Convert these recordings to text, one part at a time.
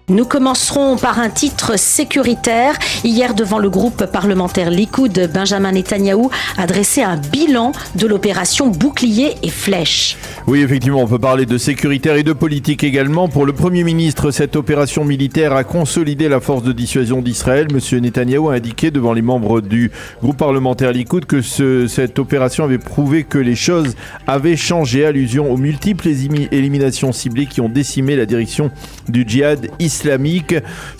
Nous commencerons par un titre sécuritaire. Hier, devant le groupe parlementaire Likoud, Benjamin Netanyahou a dressé un bilan de l'opération Bouclier et Flèche. Oui, effectivement, on peut parler de sécuritaire et de politique également. Pour le Premier ministre, cette opération militaire a consolidé la force de dissuasion d'Israël. Monsieur Netanyahou a indiqué devant les membres du groupe parlementaire Likoud que cette opération avait prouvé que les choses avaient changé. Allusion aux multiples éliminations ciblées qui ont décimé la direction du djihad islamique.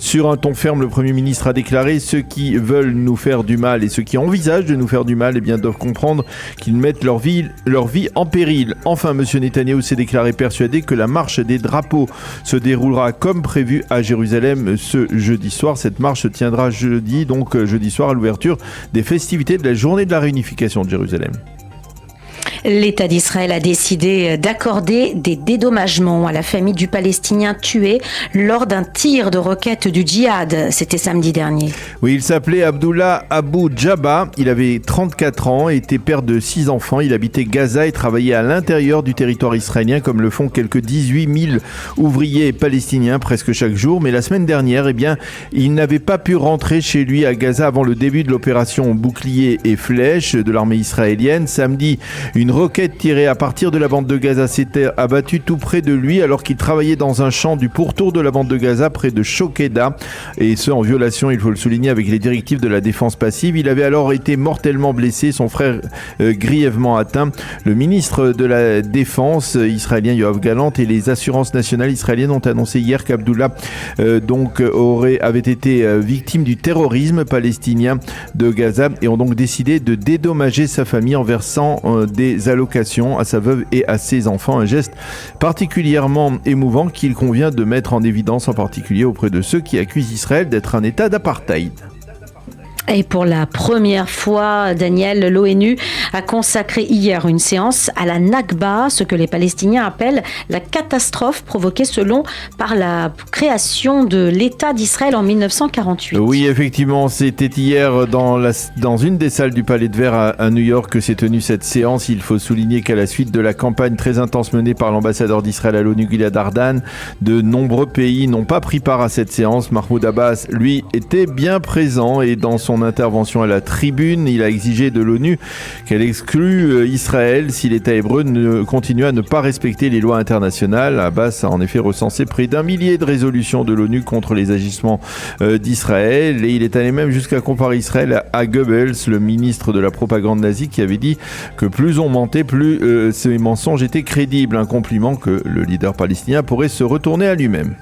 Sur un ton ferme, le Premier ministre a déclaré: ceux qui veulent nous faire du mal et ceux qui envisagent de nous faire du mal, doivent comprendre qu'ils mettent leur vie en péril. Enfin, monsieur Netanyahou s'est déclaré persuadé que la marche des drapeaux se déroulera comme prévu à Jérusalem ce jeudi soir. Cette marche se tiendra jeudi soir à l'ouverture des festivités de la journée de la réunification de Jérusalem. L'État d'Israël a décidé d'accorder des dédommagements à la famille du Palestinien tué lors d'un tir de roquette du djihad. C'était samedi dernier. Oui, il s'appelait Abdullah Abu Djaba. Il avait 34 ans et était père de 6 enfants. Il habitait Gaza et travaillait à l'intérieur du territoire israélien, comme le font quelques 18 000 ouvriers palestiniens presque chaque jour. Mais la semaine dernière, il n'avait pas pu rentrer chez lui à Gaza avant le début de l'opération Bouclier et Flèche de l'armée israélienne. Samedi, une roquette tirée à partir de la bande de Gaza s'était abattue tout près de lui alors qu'il travaillait dans un champ du pourtour de la bande de Gaza près de Shokeda, et ce en violation, il faut le souligner, avec les directives de la défense passive. Il avait alors été mortellement blessé, son frère grièvement atteint. Le ministre de la Défense israélien Yoav Gallant et les assurances nationales israéliennes ont annoncé hier qu'Abdullah avait été victime du terrorisme palestinien de Gaza et ont donc décidé de dédommager sa famille en versant des allocations à sa veuve et à ses enfants. Un geste particulièrement émouvant qu'il convient de mettre en évidence, en particulier auprès de ceux qui accusent Israël d'être un État d'apartheid. Et pour la première fois, Daniel, l'ONU a consacré hier une séance à la Nakba, ce que les Palestiniens appellent la catastrophe provoquée par la création de l'État d'Israël en 1948. Oui, effectivement, c'était hier dans une des salles du Palais de Verre à New York que s'est tenue cette séance. Il faut souligner qu'à la suite de la campagne très intense menée par l'ambassadeur d'Israël à l'ONU, Gilad Ardan, de nombreux pays n'ont pas pris part à cette séance. Mahmoud Abbas, lui, était bien présent et dans son intervention à la tribune, il a exigé de l'ONU qu'elle exclue Israël si l'État hébreu continue à ne pas respecter les lois internationales. Abbas a en effet recensé près d'1 millier de résolutions de l'ONU contre les agissements d'Israël, et il est allé même jusqu'à comparer Israël à Goebbels, le ministre de la propagande nazie, qui avait dit que plus on mentait, plus ces mensonges étaient crédibles. Un compliment que le leader palestinien pourrait se retourner à lui-même.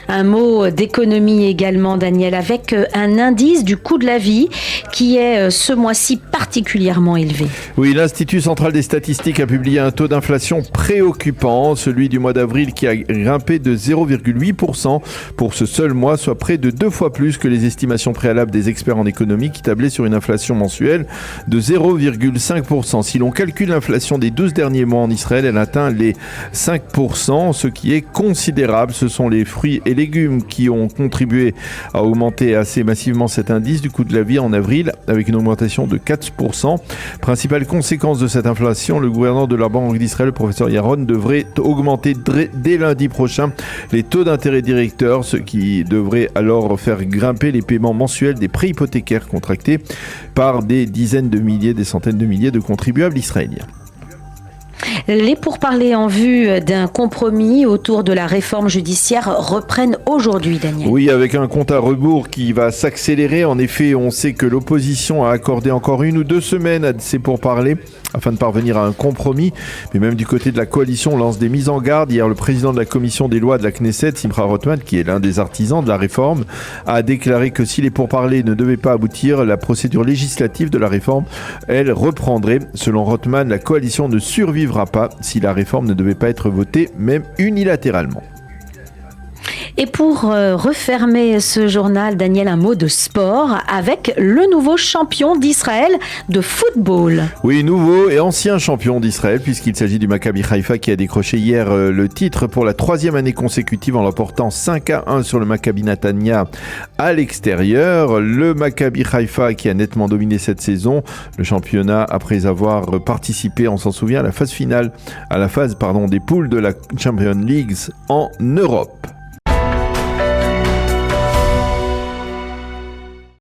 Un mot d'économie également, Daniel, avec un indice du coût de la vie qui est ce mois-ci particulièrement élevé. Oui, l'Institut central des statistiques a publié un taux d'inflation préoccupant, celui du mois d'avril qui a grimpé de 0,8% pour ce seul mois, soit près de 2 fois plus que les estimations préalables des experts en économie qui tablaient sur une inflation mensuelle de 0,5%. Si l'on calcule l'inflation des 12 derniers mois en Israël, elle atteint les 5%, ce qui est considérable. Ce sont les fruits et légumes qui ont contribué à augmenter assez massivement cet indice du coût de la vie en avril, avec une augmentation de 4%. Principale conséquence de cette inflation, le gouverneur de la Banque d'Israël, le professeur Yaron, devrait augmenter dès lundi prochain les taux d'intérêt directeurs, ce qui devrait alors faire grimper les paiements mensuels des prêts hypothécaires contractés par des dizaines de milliers, des centaines de milliers de contribuables israéliens. Les pourparlers en vue d'un compromis autour de la réforme judiciaire reprennent aujourd'hui, Daniel. Oui, avec un compte à rebours qui va s'accélérer. En effet, on sait que l'opposition a accordé encore 1 ou 2 semaines à ces pourparlers afin de parvenir à un compromis. Mais même du côté de la coalition, on lance des mises en garde. Hier, le président de la commission des lois de la Knesset, Simcha Rothman, qui est l'un des artisans de la réforme, a déclaré que si les pourparlers ne devaient pas aboutir, la procédure législative de la réforme, elle, reprendrait. Selon Rothman, la coalition ne survivra pas si la réforme ne devait pas être votée, même unilatéralement. Et pour refermer ce journal, Daniel, un mot de sport avec le nouveau champion d'Israël de football. Oui, nouveau et ancien champion d'Israël, puisqu'il s'agit du Maccabi Haïfa qui a décroché hier le titre pour la 3e année consécutive en l'emportant 5-1 sur le Maccabi Netanya à l'extérieur. Le Maccabi Haïfa qui a nettement dominé cette saison, le championnat, après avoir participé, on s'en souvient, à la phase finale, des poules de la Champions League en Europe.